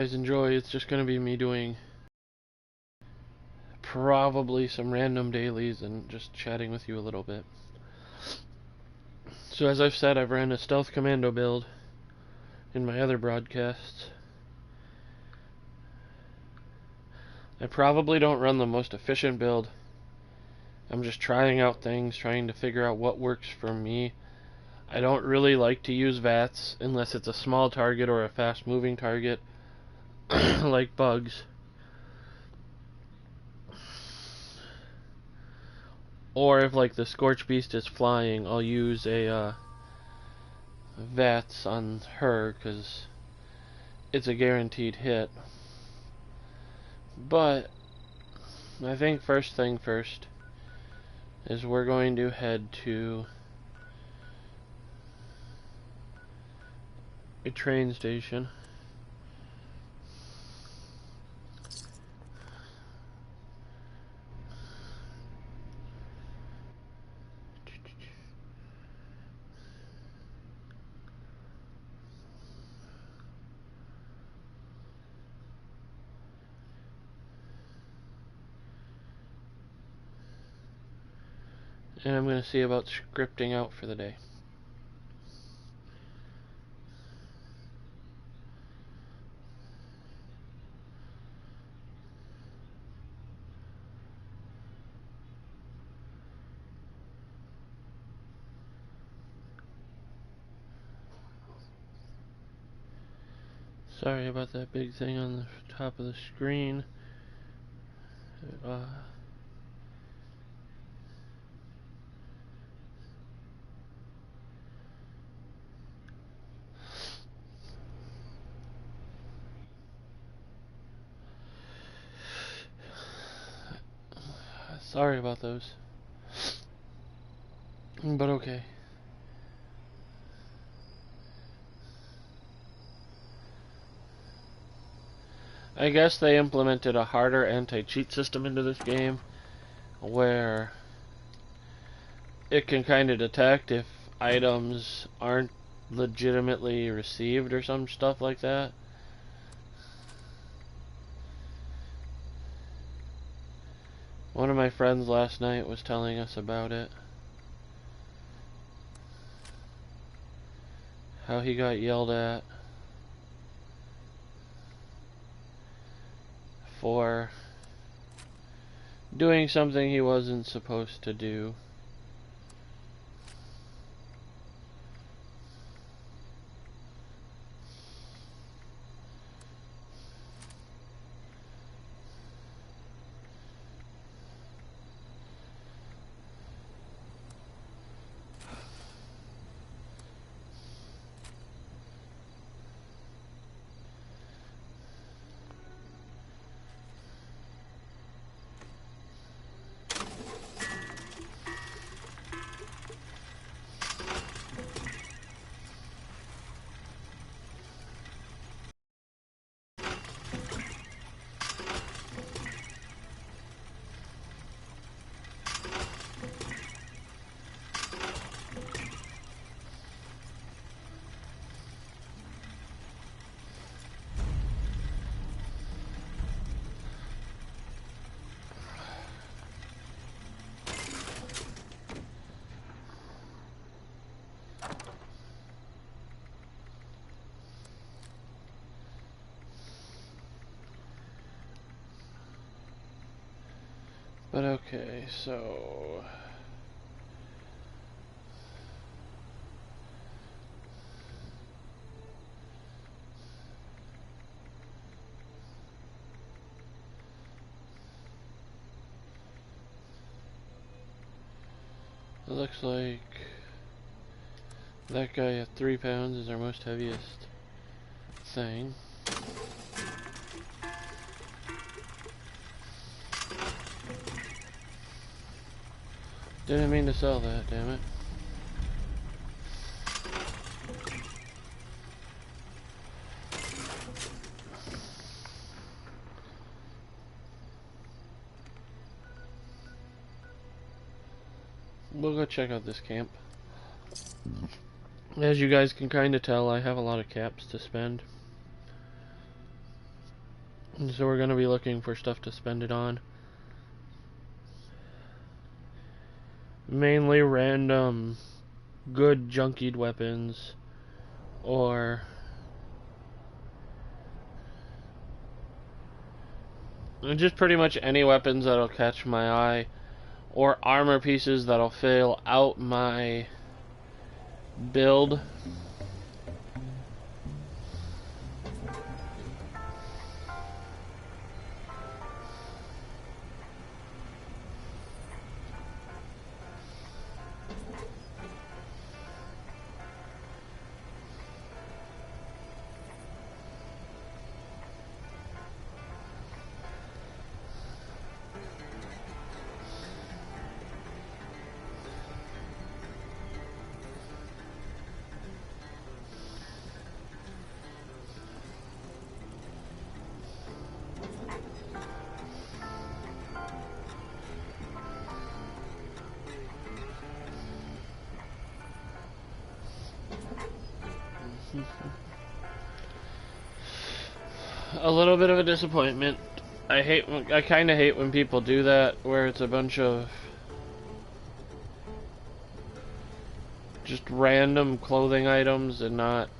Guys enjoy, it's just going to be me doing probably some random dailies and just chatting with you a little bit. So as I've said, I've ran a stealth commando build in my other broadcasts. I probably don't run the most efficient build. I'm just trying out things, trying to figure out what works for me. I don't really like to use VATS unless it's a small target or a fast moving target like bugs. Or if like the Scorch Beast is flying, I'll use a VATS on her because it's a guaranteed hit. But I think first thing first is we're going to head to a train station. And I'm going to see about scripting out for the day. Sorry about that big thing on the top of the screen. Sorry about those. But okay. I guess they implemented a harder anti-cheat system into this game where it can kind of detect if items aren't legitimately received or some stuff like that. One of my friends last night was telling us about it. How he got yelled at for doing something he wasn't supposed to do. But okay, so it looks like that guy at 3 pounds is our most heaviest thing. Didn't mean to sell that, damn it. We'll go check out this camp. As you guys can kind of tell, I have a lot of caps to spend. So we're going to be looking for stuff to spend it on. Mainly random good junkied weapons, or just pretty much any weapons that'll catch my eye, or armor pieces that'll fill out my build. A little bit of a disappointment. I kind of hate when people do that, where it's a bunch of just random clothing items and not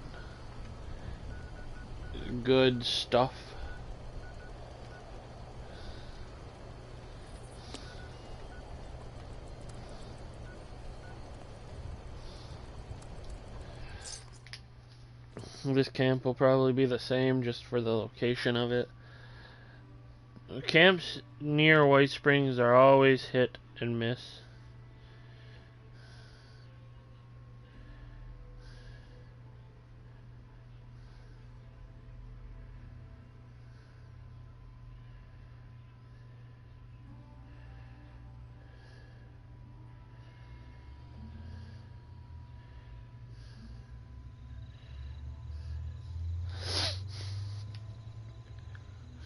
good stuff. This camp will probably be the same, just for the location of it. Camps near White Springs are always hit and miss.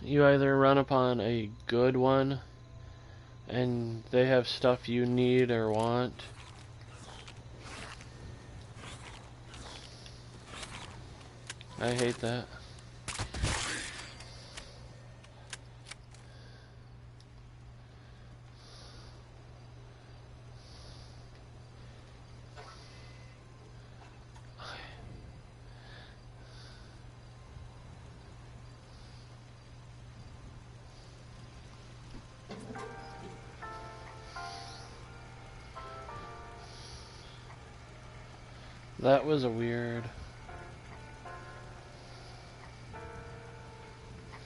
You either run upon a good one and they have stuff you need or want, I hate that. That was a weird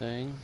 thing.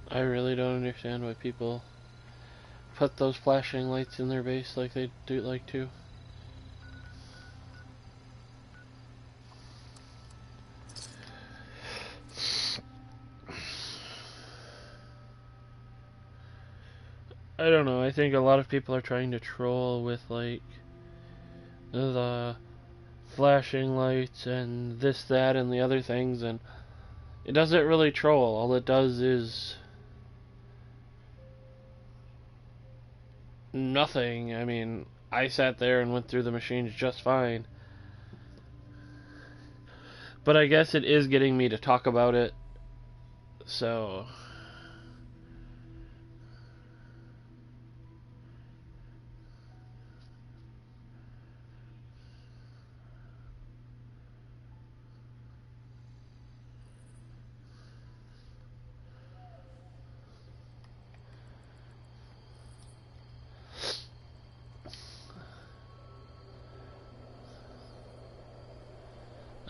I really don't understand why people put those flashing lights in their base like they do like to. I don't know, I think a lot of people are trying to troll with like the flashing lights and this, that, and the other things, and it doesn't really troll. All it does is nothing. I mean, I sat there and went through the machines just fine. But I guess it is getting me to talk about it, so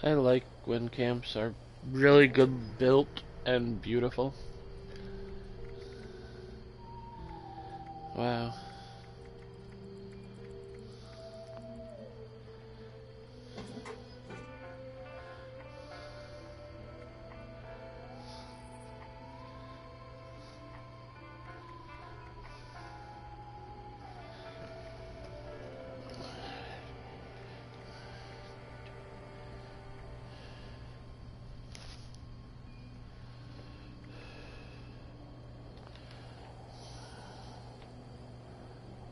I like when camps are really good built and beautiful. Wow.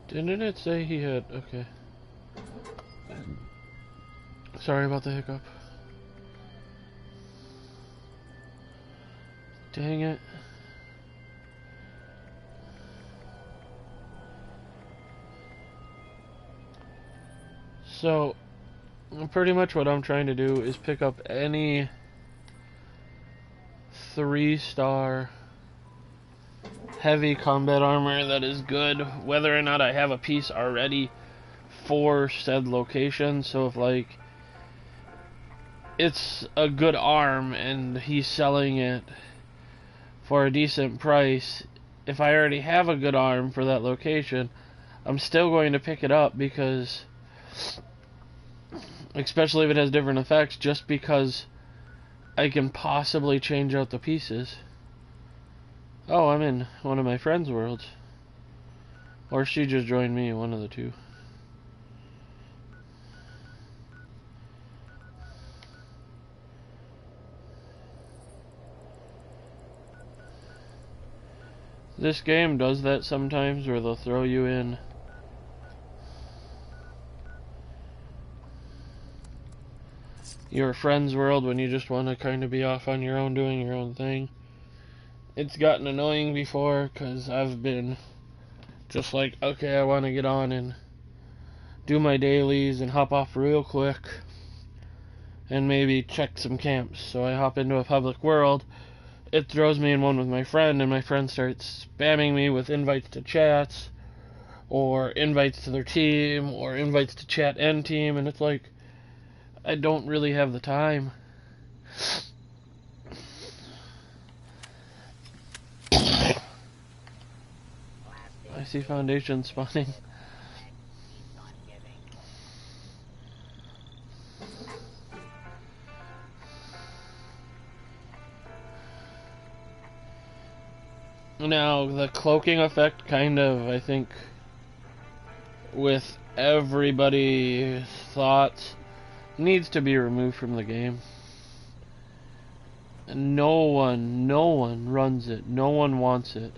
Didn't it say he had... Okay. Sorry about the hiccup. Dang it. So, pretty much what I'm trying to do is pick up any 3-star heavy combat armor that is good, whether or not I have a piece already for said location. So if like it's a good arm and he's selling it for a decent price, if I already have a good arm for that location, I'm still going to pick it up, because especially if it has different effects, just because I can possibly change out the pieces. Oh, I'm in one of my friend's worlds. Or she just joined me, one of the two. This game does that sometimes, where they'll throw you in your friend's world when you just want to kind of be off on your own, doing your own thing. It's gotten annoying before, because I've been just like, okay, I want to get on and do my dailies and hop off real quick and maybe check some camps. So I hop into a public world, it throws me in one with my friend, and my friend starts spamming me with invites to chats, or invites to their team, or invites to chat and team, and it's like, I don't really have the time. I see Foundation spawning. Now, the cloaking effect kind of, I think, with everybody's thoughts, needs to be removed from the game. No one runs it. No one wants it.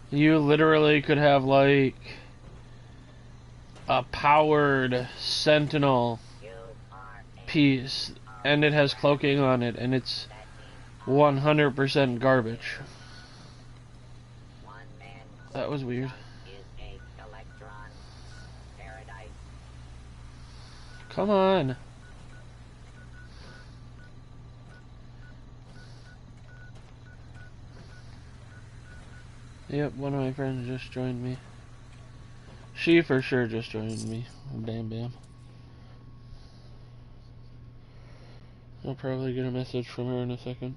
You literally could have, like, a powered Sentinel piece, and it has cloaking on it, and it's 100% garbage. That was weird. Come on. Yep, one of my friends just joined me. She for sure just joined me. Bam bam. I'll probably get a message from her in a second.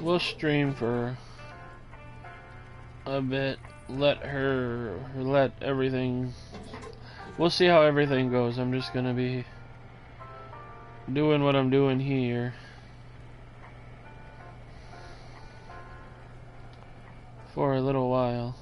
We'll stream for a bit, let everything we'll see how everything goes. I'm just gonna be doing what I'm doing here for a little while.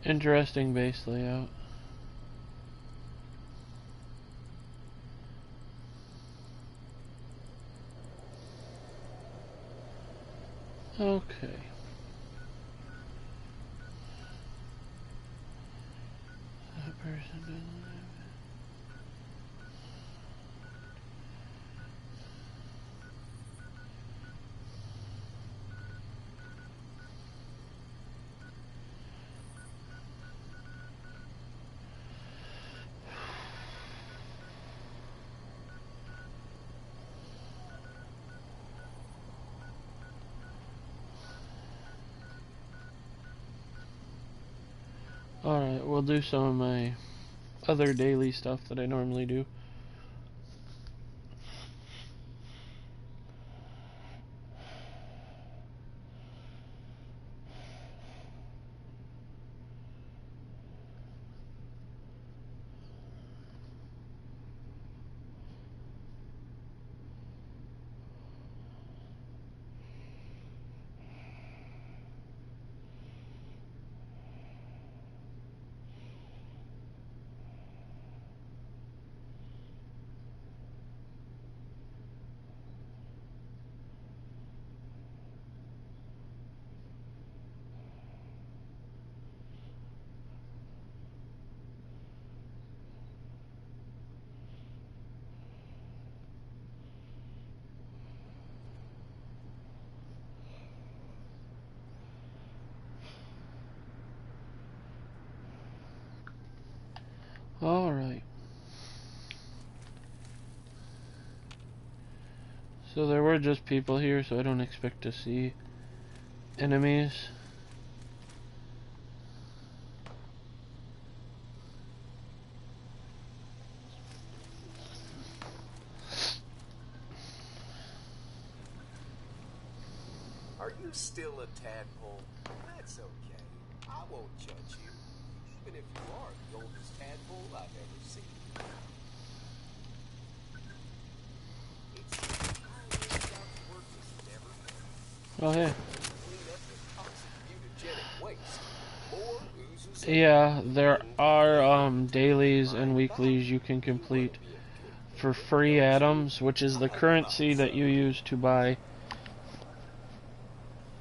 Interesting base layout. Okay. That person doesn't have it. Alright, we'll do some of my other daily stuff that I normally do. Alright. So there were just people here, so I don't expect to see enemies. Are you still a tadpole? That's okay. I won't judge you, even if you are the oldest tadpole I've ever seen. It's God's work is never done. Oh, hey. Clean up the toxic mutagenic waste. More oozes of Yeah, there are dailies and weeklies you can complete for free atoms, which is the currency that you use to buy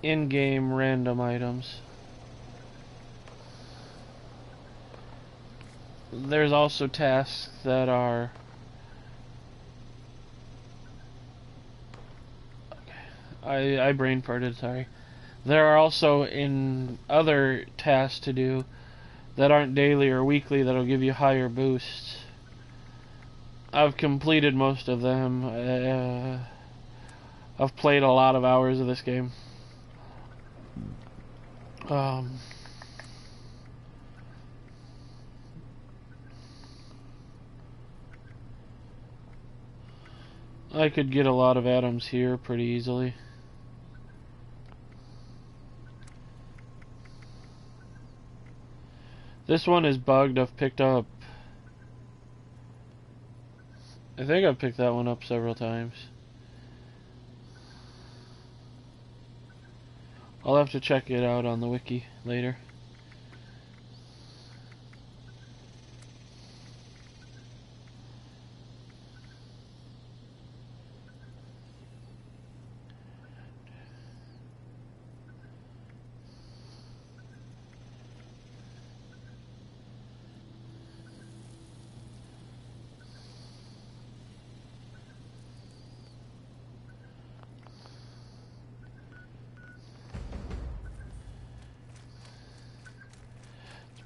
in-game random items. There's also tasks that are I brain farted, sorry. There are also in other tasks to do that aren't daily or weekly that'll give you higher boosts. I've completed most of them. I've played a lot of hours of this game. I could get a lot of atoms here pretty easily. This one is bugged. I've picked up... I think I've picked that one up several times. I'll have to check it out on the wiki later.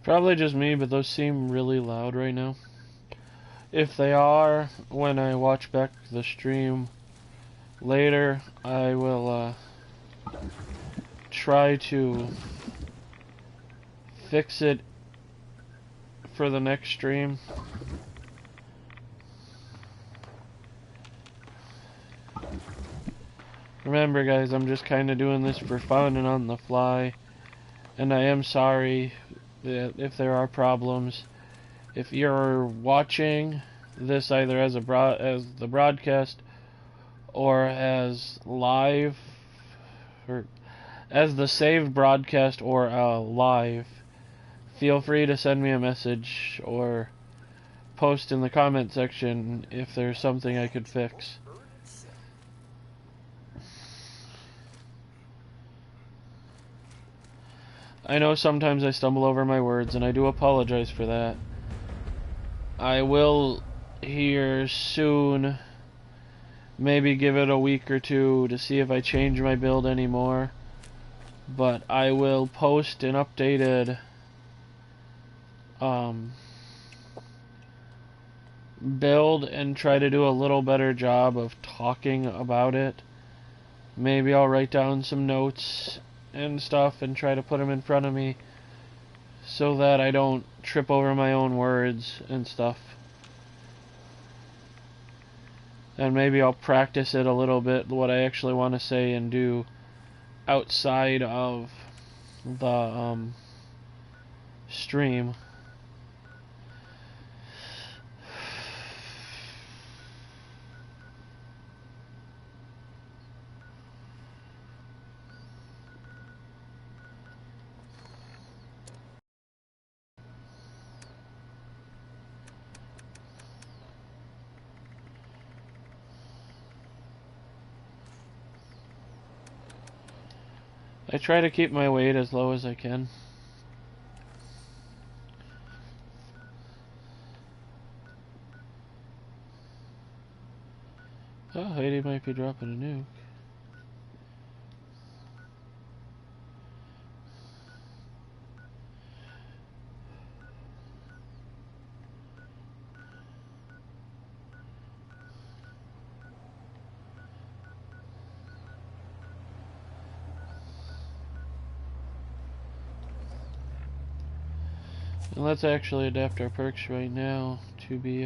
Probably just me, but those seem really loud right now. If they are, when I watch back the stream later, I will try to fix it for the next stream. Remember, guys, I'm just kind of doing this for fun and on the fly, and I am sorry if there are problems. If you're watching this either as the broadcast or as live, or as the saved broadcast or live, feel free to send me a message or post in the comment section if there's something I could fix. I know sometimes I stumble over my words, and I do apologize for that. I will here soon, maybe give it a week or two to see if I change my build anymore. But I will post an updated build and try to do a little better job of talking about it. Maybe I'll write down some notes and stuff and try to put them in front of me so that I don't trip over my own words and stuff. And maybe I'll practice it a little bit, what I actually want to say and do outside of the stream. I try to keep my weight as low as I can. Oh, Heidi might be dropping a nuke. And let's actually adapt our perks right now to be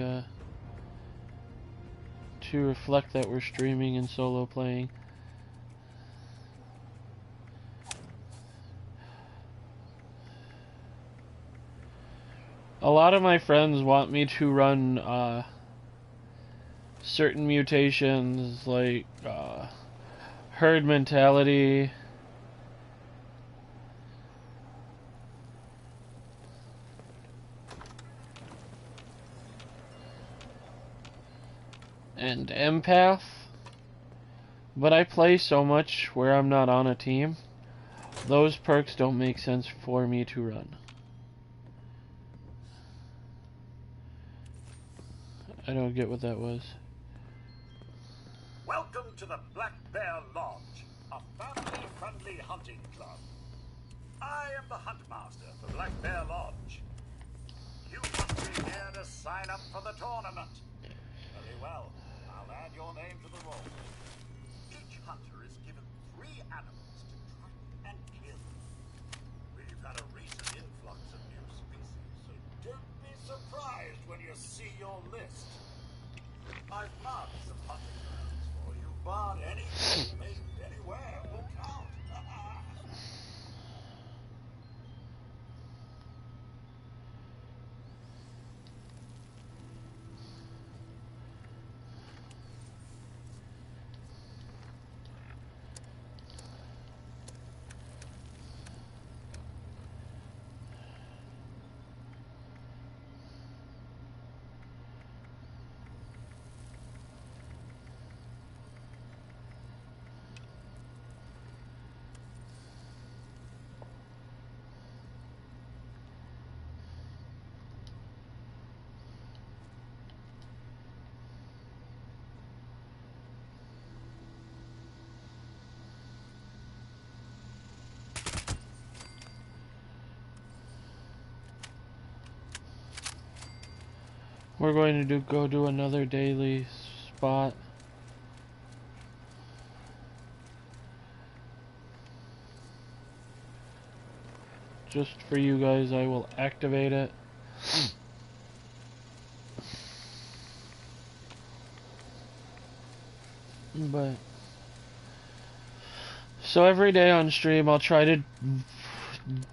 to reflect that we're streaming and solo playing. A lot of my friends want me to run certain mutations like herd mentality, and empath, but I play so much where I'm not on a team, those perks don't make sense for me to run. I don't get what that was. Welcome to the Black Bear Lodge, a family-friendly hunting club. I am the Huntmaster for Black Bear Lodge. You must be here to sign up for the tournament. Very well. I'll add your name to the roll. Each hunter is given 3 animals to track and kill. We've had a recent influx of new species, so don't be surprised when you see your list. I've marked some hunting grounds for you, but anything made anywhere will count. We're going to go do another daily spot. Just for you guys, I will activate it. But So every day on stream, I'll try to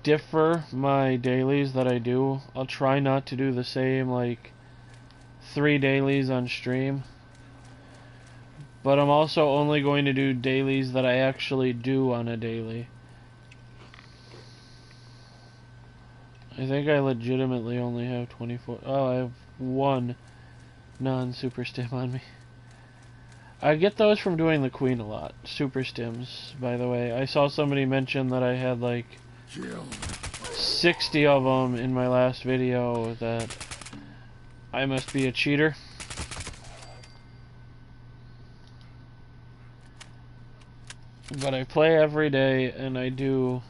differ my dailies that I do. I'll try not to do the same, like, 3 dailies on stream. But I'm also only going to do dailies that I actually do on a daily. I think I legitimately only have 24... Oh, I have 1 non-super stim on me. I get those from doing the Queen a lot. Super stims, by the way. I saw somebody mention that I had like 60 of them in my last video, that I must be a cheater. But I play every day, and I do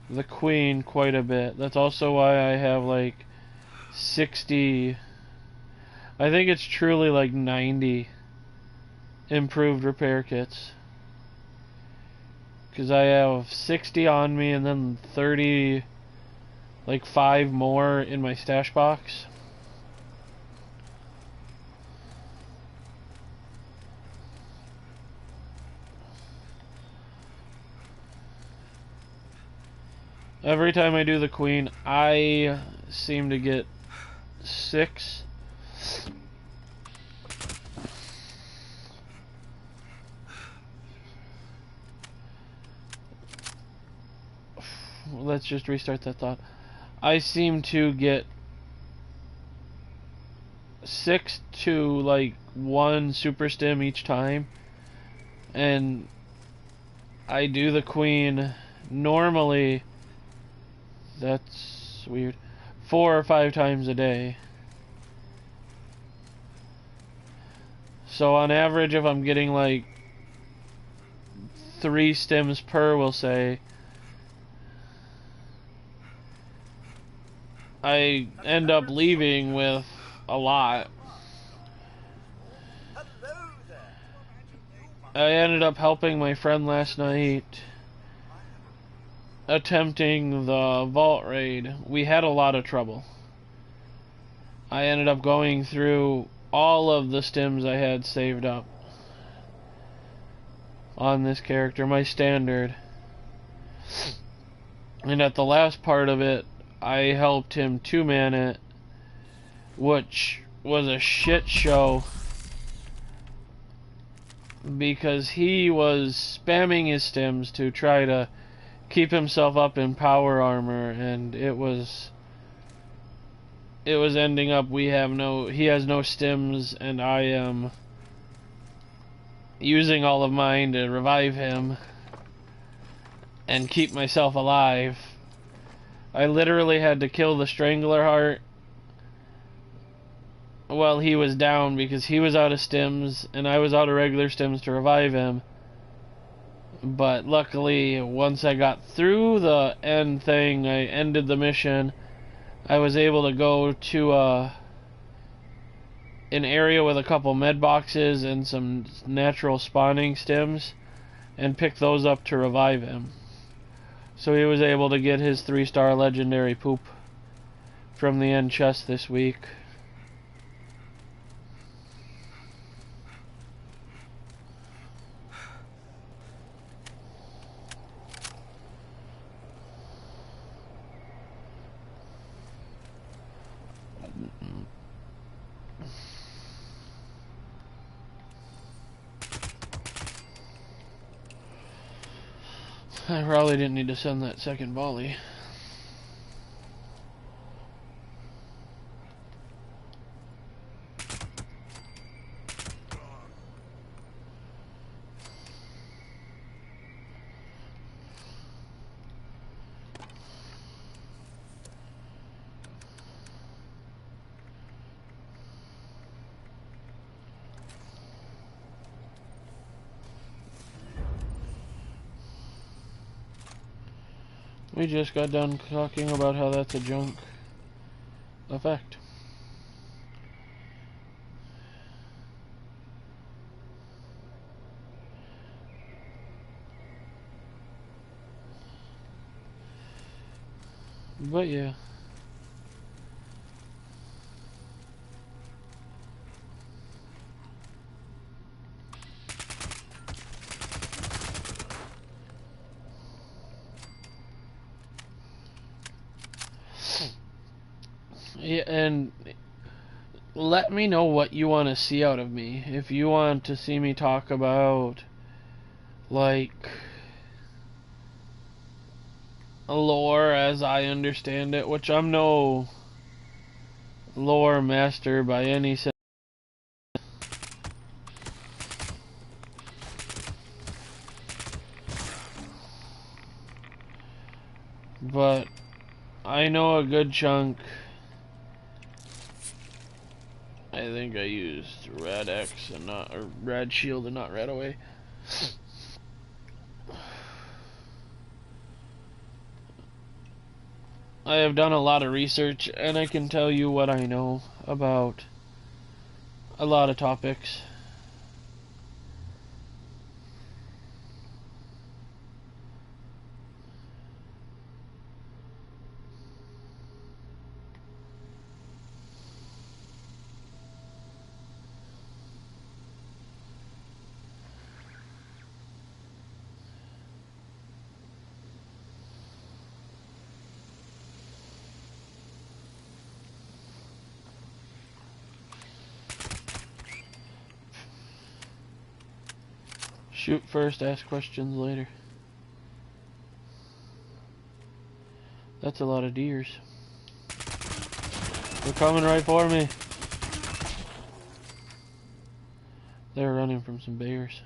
the Queen quite a bit. That's also why I have like 60... I think it's truly like 90 improved repair kits. Because I have 60 on me and then 30, like 5 more in my stash box. Every time I do the Queen, I seem to get 6. Let's just restart that thought. I seem to get 6 to like 1 super stim each time, and I do the Queen normally, that's weird, 4 or 5 times a day. So on average, if I'm getting like 3 stims per, we'll say, I end up leaving with a lot. I ended up helping my friend last night attempting the vault raid. We had a lot of trouble. I ended up going through all of the stims I had saved up on this character, my standard. And at the last part of it, I helped him 2-man it, which was a shit show because he was spamming his stims to try to keep himself up in power armor, and it was ending up he has no stims and I am using all of mine to revive him and keep myself alive. I literally had to kill the Strangler Heart while he was down because he was out of stims and I was out of regular stims to revive him. But luckily, once I got through the end thing, I ended the mission, I was able to go to an area with a couple med boxes and some natural spawning stims and pick those up to revive him. So he was able to get his 3-star legendary poop from the end chest this week. I probably didn't need to send that second volley. We just got done talking about how that's a junk effect. But yeah. Yeah, and let me know what you want to see out of me. If you want to see me talk about, like, lore as I understand it, which I'm no lore master by any sense, but I know a good chunk. I think I used Red X and not, or Red Shield and not Red Away. I have done a lot of research, and I can tell you what I know about a lot of topics. Shoot first, ask questions later. That's a lot of deers. They're coming right for me. They're running from some bears.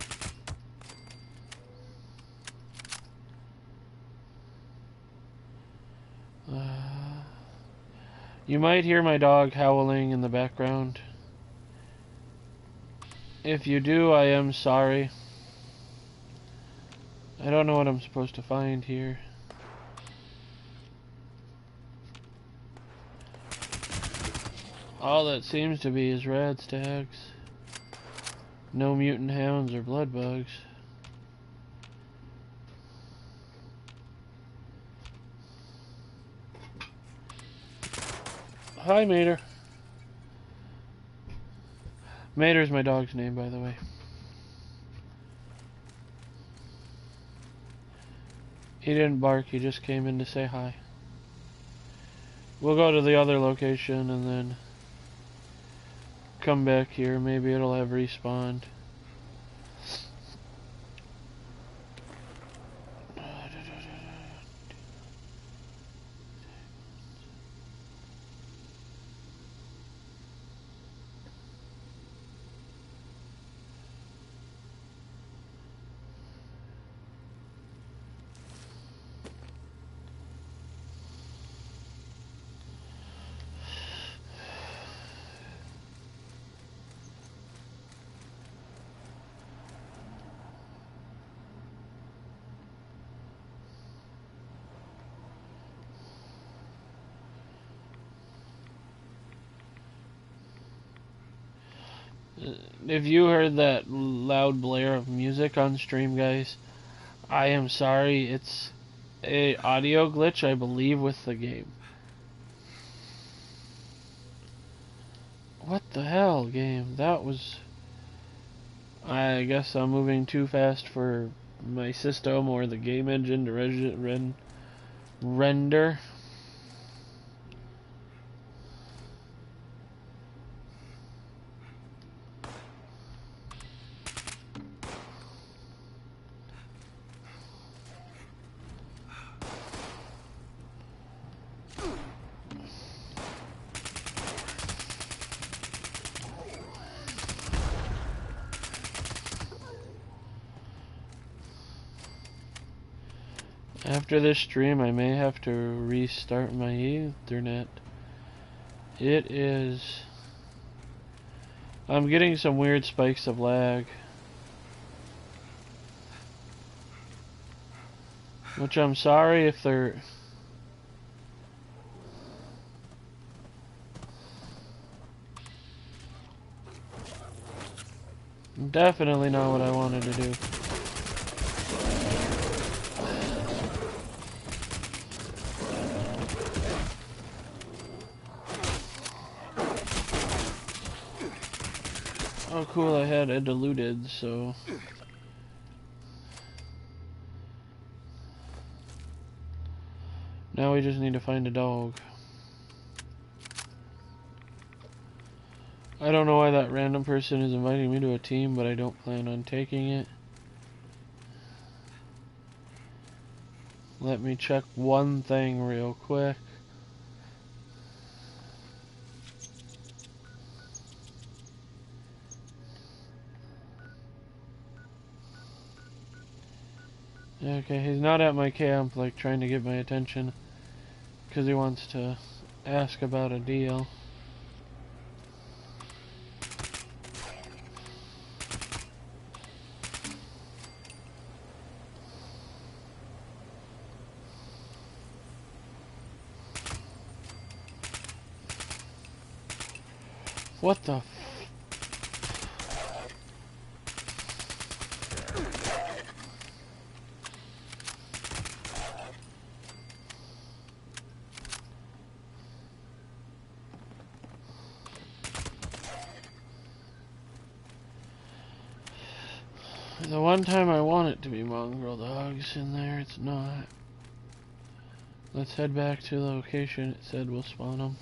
You might hear my dog howling in the background. If you do, I am sorry. I don't know what I'm supposed to find here. All that seems to be is rad stags. No mutant hounds or blood bugs. Hi, Mater. Mater's my dog's name, by the way. He didn't bark, he just came in to say hi. We'll go to the other location and then come back here. Maybe it'll have respawned. If you heard that loud blare of music on stream, guys, I am sorry. It's a audio glitch, I believe, with the game. What the hell, game? That was... I guess I'm moving too fast for my system or the game engine to render. After this stream, I may have to restart my Ethernet. It is... I'm getting some weird spikes of lag. Which I'm sorry if they're... Definitely not what I wanted to do. Oh cool, I had a diluted, so... Now we just need to find a dog. I don't know why that random person is inviting me to a team, but I don't plan on taking it. Let me check one thing real quick. Okay, he's not at my camp, like, trying to get my attention, because he wants to ask about a deal. What the f- The one time I want it to be mongrel dogs in there, it's not. Let's head back to the location it said we'll spawn them.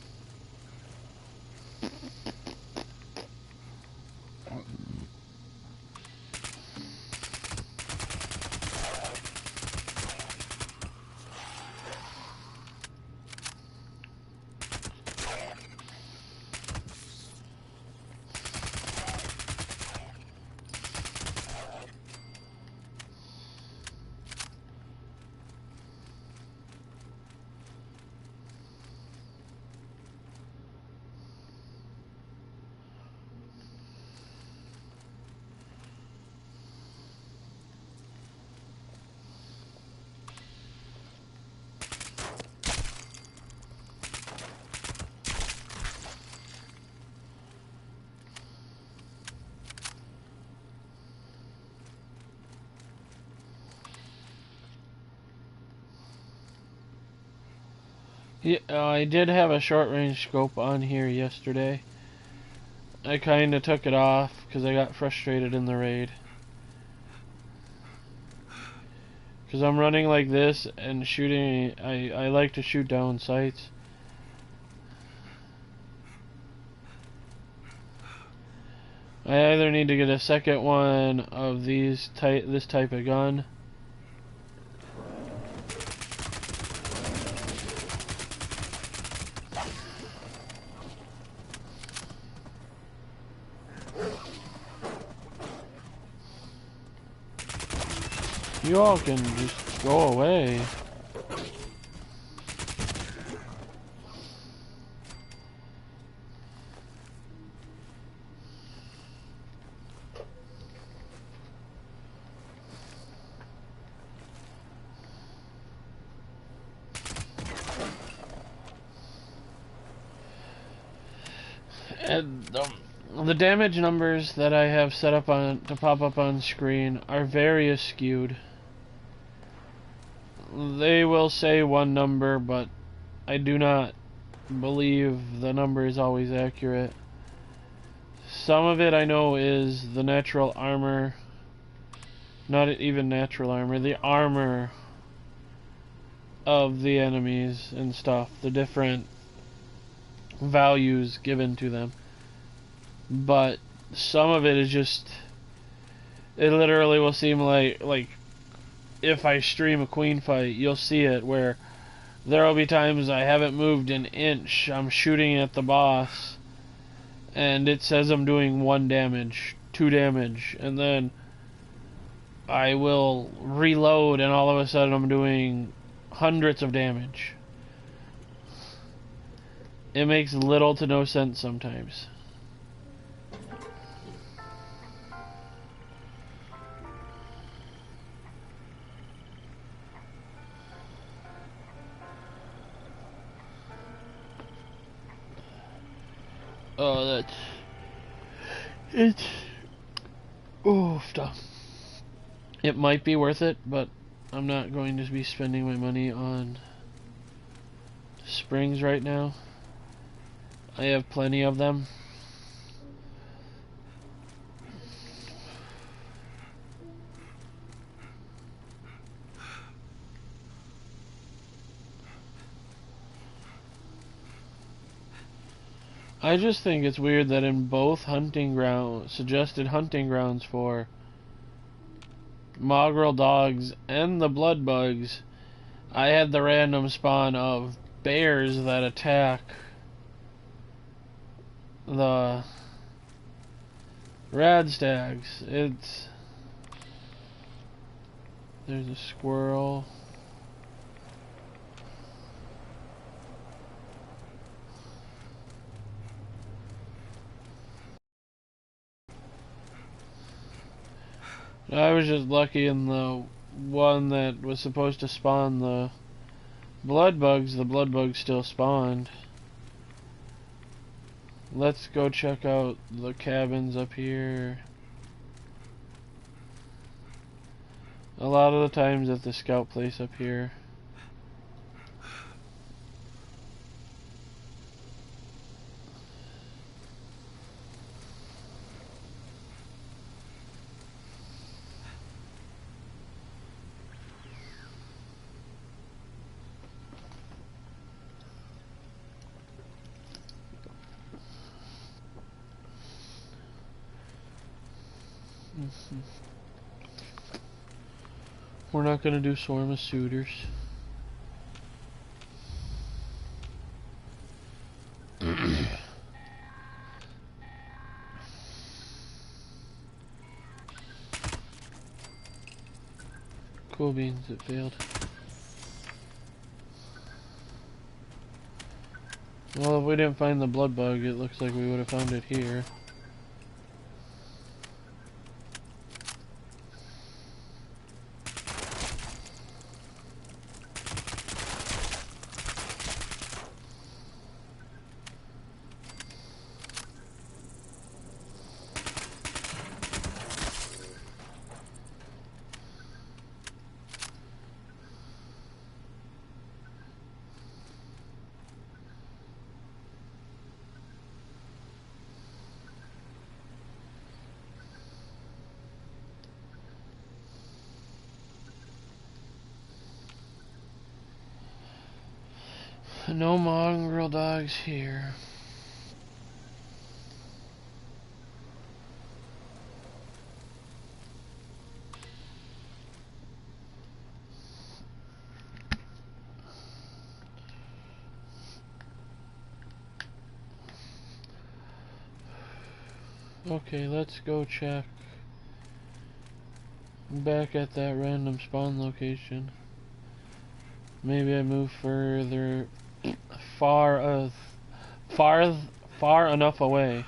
Yeah, I did have a short range scope on here yesterday. I kinda took it off because I got frustrated in the raid. Because I'm running like this and shooting, I like to shoot down sights. I either need to get a second one of this type of gun. You all can just go away. And the damage numbers that I have set up on to pop up on screen are very skewed. They will say one number, but I do not believe the number is always accurate. Some of it I know is the natural armor, not even natural armor, the armor of the enemies and stuff, the different values given to them. But some of it is just, it literally will seem like if I stream a queen fight, you'll see it where there will be times I haven't moved an inch, I'm shooting at the boss, and it says I'm doing 1 damage, 2 damage, and then I will reload and all of a sudden I'm doing hundreds of damage. It makes little to no sense sometimes. Oh, that's... It's... Oh, stuff. It might be worth it, but I'm not going to be spending my money on springs right now. I have plenty of them. I just think it's weird that in both suggested hunting grounds for mongrel dogs and the blood bugs, I had the random spawn of bears that attack the radstags. There's a squirrel. I was just lucky in the one that was supposed to spawn the blood bugs still spawned. Let's go check out the cabins up here. A lot of the times at the scout place up here. We're not gonna do Swarm of Suitors. Cool beans, it failed. Well, if we didn't find the blood bug, it looks like we would have found it here. No mongrel dogs here. Okay, let's go check back at that random spawn location. Maybe I move further, far enough away.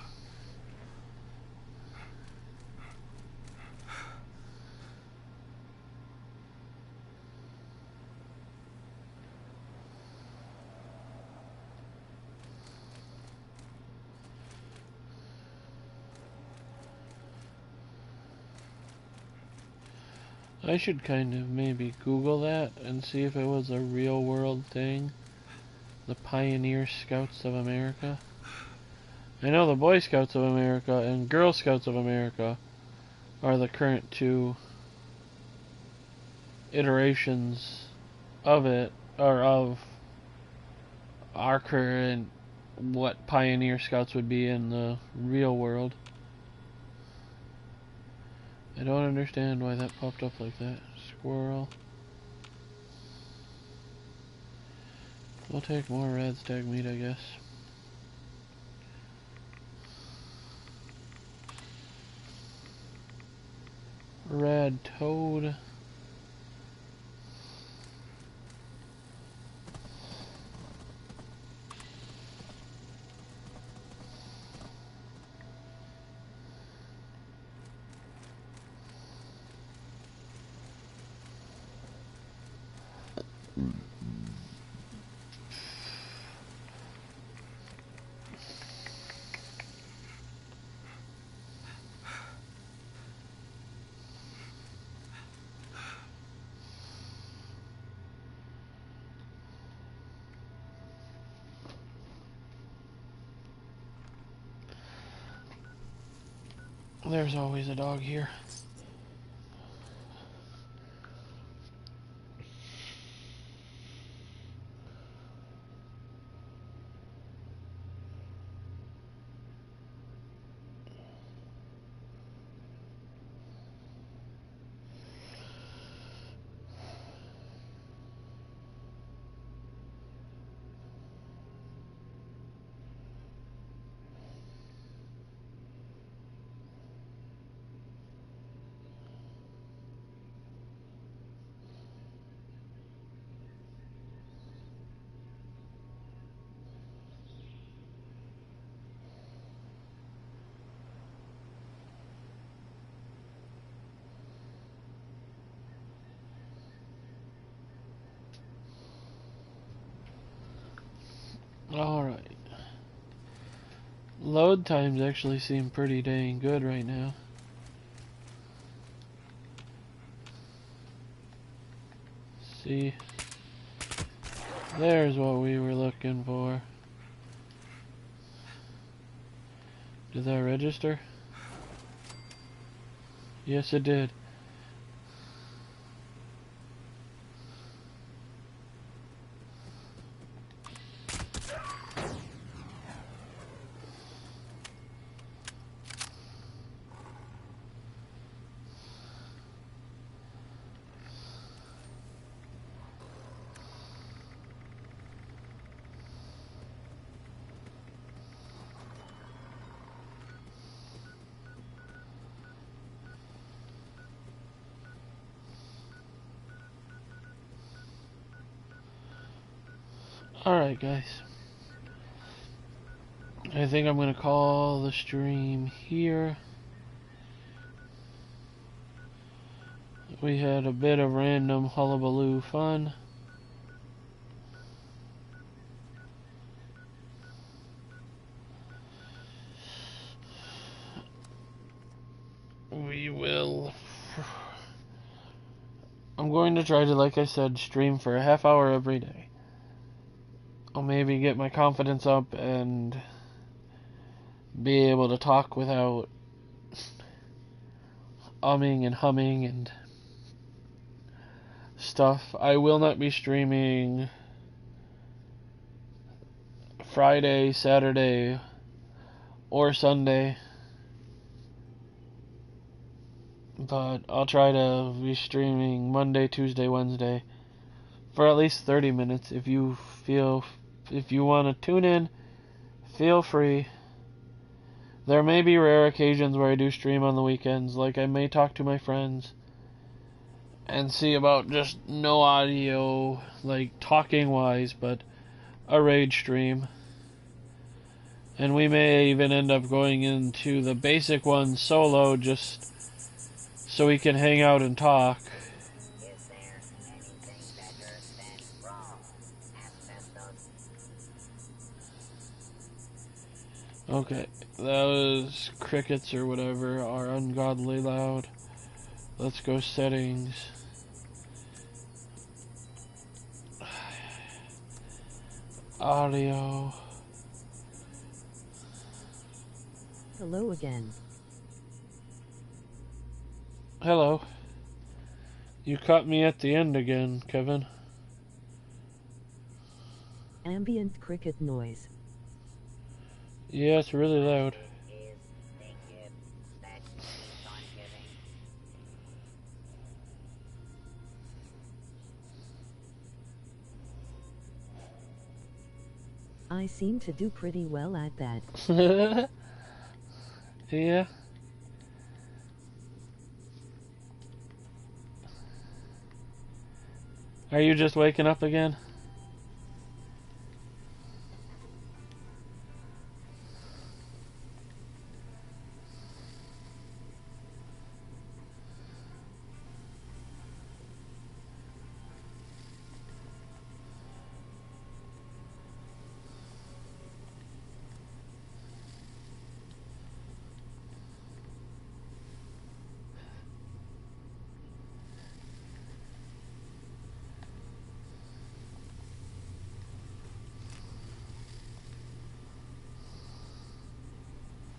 I should kind of maybe Google that and see if it was a real world thing. The Pioneer Scouts of America. I know the Boy Scouts of America and Girl Scouts of America are the current two iterations of it, or of our current, what Pioneer Scouts would be in the real world. I don't understand why that popped up like that. Squirrel. We'll take more radstag meat, I guess. Rad toad. There's always a dog here. Alright. Load times actually seem pretty dang good right now. See, there's what we were looking for. Did that register? Yes, it did. Alright, guys. I think I'm going to call the stream here. We had a bit of random hullabaloo fun. We will... I'm going to try to, like I said, stream for a half hour every day. I'll maybe get my confidence up and be able to talk without umming and humming and stuff. I will not be streaming Friday, Saturday, or Sunday, but I'll try to be streaming Monday, Tuesday, Wednesday for at least 30 minutes. If you want to tune in, feel free. There may be rare occasions where I do stream on the weekends, like I may talk to my friends and see about just no audio, like talking wise, but a raid stream. And we may even end up going into the basic one solo just so we can hang out and talk. Is there anything better than raw asbestos? Okay, those crickets or whatever are ungodly loud. Let's go settings. Audio. Hello again. Hello. You caught me at the end again, Kevin. Ambient cricket noise. Yeah, it's really loud. Is the gift that keeps on giving? I seem to do pretty well at that. Yeah. Are you just waking up again?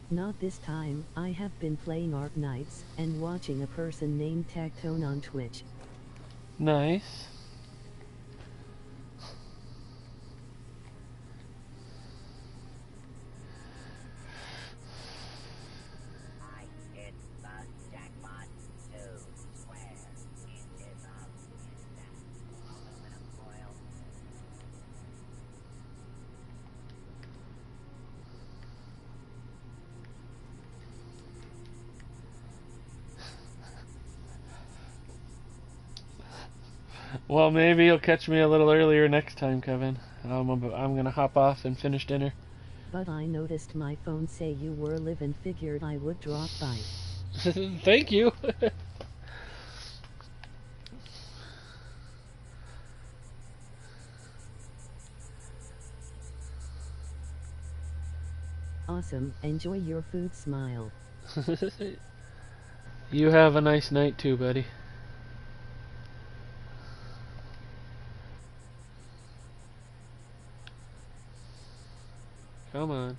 Not this time. I have been playing Ark Knights and watching a person named Tactone on Twitch. Nice. I hit the jackpot. 2 square inches of instant aluminum foil. Well, maybe you'll catch me a little earlier next time, Kevin. I'm gonna hop off and finish dinner. But I noticed my phone say you were live and figured I would drop by. Thank you. awesome. Enjoy your food, smile. You have a nice night too, buddy. Come on.